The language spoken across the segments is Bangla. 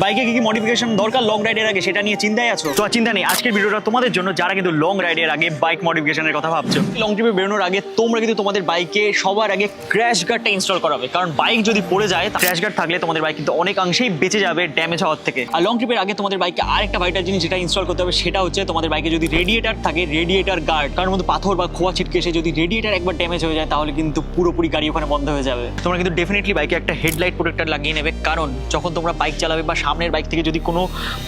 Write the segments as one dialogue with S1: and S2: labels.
S1: বাইকে কি মডিফিকেশন দরকার লং রাইডের আগে সেটা নিয়ে চিন্তায় আছো? তো চিন্তা নেই, আজকের ভিডিওটা তোমাদের জন্য যারা কিন্তু লং রাইডের আগে বাইক মডিফিকেশনের কথা ভাবছো। লং ট্রিপে বেরোনোর আগে তোমরা কিন্তু তোমাদের বাইকে সবার আগে ক্র্যাশ গার্ডটা ইনস্টল করাবে, কারণ বাইক যদি পড়ে যায় ক্র্যাশ গার্ড থাকলে তোমাদের বাইক কিন্তু অনেকাংশেই বেঁচে যাবে ড্যামেজ হওয়ার থেকে। আর লং ট্রিপের আগে তোমাদের বাইকে আরেকটা ভাইটাল জিনিস যেটা ইনস্টল করতে হবে সেটা হচ্ছে তোমাদের বাইকে যদি রেডিয়েটার থাকে, রেডিয়েটার গার্ড, কারণ মধ্যে পাথর বা খোয়া ছিটকে এসে যদি রেডিয়েটার একবার ড্যামেজ হয়ে যায় তাহলে কিন্তু পুরোপুরি গাড়ি ওখানে বন্ধ হয়ে যাবে। তোমরা কিন্তু ডেফিনেটলি বাইকে একটা হেডলাইট প্রোটেক্টর লাগিয়ে নেবে, কারণ যখন তোমরা বাইক চালাবে বা সামনের বাইক থেকে যদি কোনো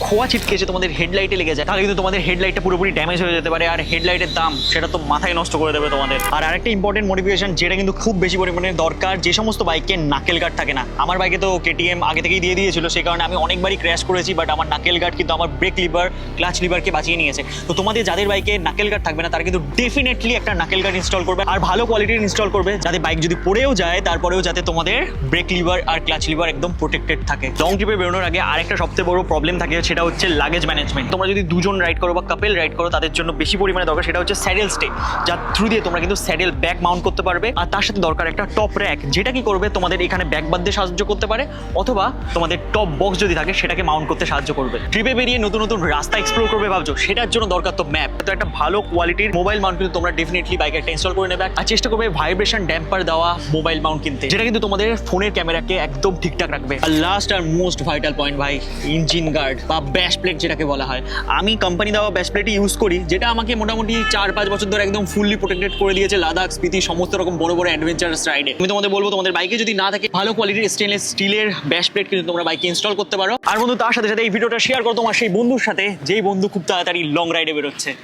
S1: খোয়া ছিটকে এসে তোমাদের হেডলাইটে লেগে যায় তাহলে কিন্তু তোমাদের হেডলাইটটা পুরোপুরি ড্যামেজ হয়ে যেতে পারে, আর হেডলাইটের দাম সেটা তো মাথায় নষ্ট করে দেবে তোমাদের। আর আরেকটা ইম্পর্টেন্ট মডিফিকেশন যেটা কিন্তু খুব বেশি পরিমাণে দরকার, যে সমস্ত বাইকে নাকেল গার্ড থাকে না। আমার বাইকে তো কেটিএম আগে থেকেই দিয়ে দিয়েছিল, সেই কারণে আমি অনেকবারই ক্র্যাশ করেছি, বাট আমার নাকেল গার্ড কিন্তু আমার ব্রেক লিভার, ক্লাচ লিভারকে বাঁচিয়ে নিয়েছে। তো তোমাদের যাদের বাইকে নাকেল গার্ড থাকবে না তারা কিন্তু ডেফিনেটলি একটা নাকেল গার্ড ইনস্টল করবে, আর ভালো কোয়ালিটির ইনস্টল করবে, যাতে বাইক যদি পড়েও যায় তারপরেও যাতে তোমাদের ব্রেক লিভার আর ক্লাচ লিভার একদম প্রোটেক্টেড থাকে। লং ট্রিপে বেরোনোর আগে আরেকটা সবচেয়ে বড় প্রবলেম থাকে, সেটা হচ্ছে লাগেজ ম্যানেজমেন্ট। তোমরা যদি দুজন রাইড করো বা কাপেল রাইড করো তাদের জন্য বেশি পরিমাণে দরকার সেটা হচ্ছে স্যাডেল স্টে, যার থ্রু দিয়ে তোমরা কিন্তু স্যাডেল ব্যাগ মাউন্ট করতে পারবে। আর তার সাথে দরকার একটা টপ র্যাক, যেটা কি করবে তোমাদের এখানে ব্যাগ বাঁধতে সাহায্য করতে পারে, অথবা তোমাদের টপ বক্স যদি থাকে সেটাকে মাউন্ট করতে সাহায্য করবে। ট্রিপে বেরিয়ে নতুন নতুন রাস্তা এক্সপ্লোর করবে ভাবছো, সেটার জন্য দরকার তো ম্যাপ। তো একটা ভালো কোয়ালিটির মোবাইল মাউন্ট কিন্তু তোমরা ডেফিনেটলি বাইকে একটা ইনস্টল করে নেবে, আর চেষ্টা করবে ভাইব্রেশন ড্যাম্পার দেওয়া মোবাইল মাউন্ট কিনতে, যেটা কিন্তু তোমাদের ফোনের ক্যামেরাকে একদম ঠিকঠাক রাখবে। আর লাস্ট আর মোস্ট ভাইটাল পয়েন্ট ভাই, ইঞ্জিন গার্ড বা ব্যাশ প্লেট যেটাকে বলা হয়। আমি কোম্পানি দেওয়া ব্যাশ প্লেটই ইউজ করি, যেটা আমাকে মোটামুটি 4-5 বছর ধরে একদম ফুললি প্রোটেক্টেড করে দিয়েছে লাদাখ, স্পিতি, সমস্ত রকম বড় বড় অ্যাডভেঞ্চারাস রাইডে। আমি তোমাদের বলবো তোমাদের বাইকে যদি না থাকে ভালো কোয়ালিটির স্টেনলেস স্টিলের ব্যাশ প্লেট কিন্তু তোমরা বাইকে ইনস্টল করতে পারো। আর বন্ধু তার সাথে সাথে এই ভিডিওটা শেয়ার করো তোমার সেই বন্ধুর সাথে, যেই বন্ধু খুব তাড়াতাড়ি লং রাইডে বেরোচ্ছে।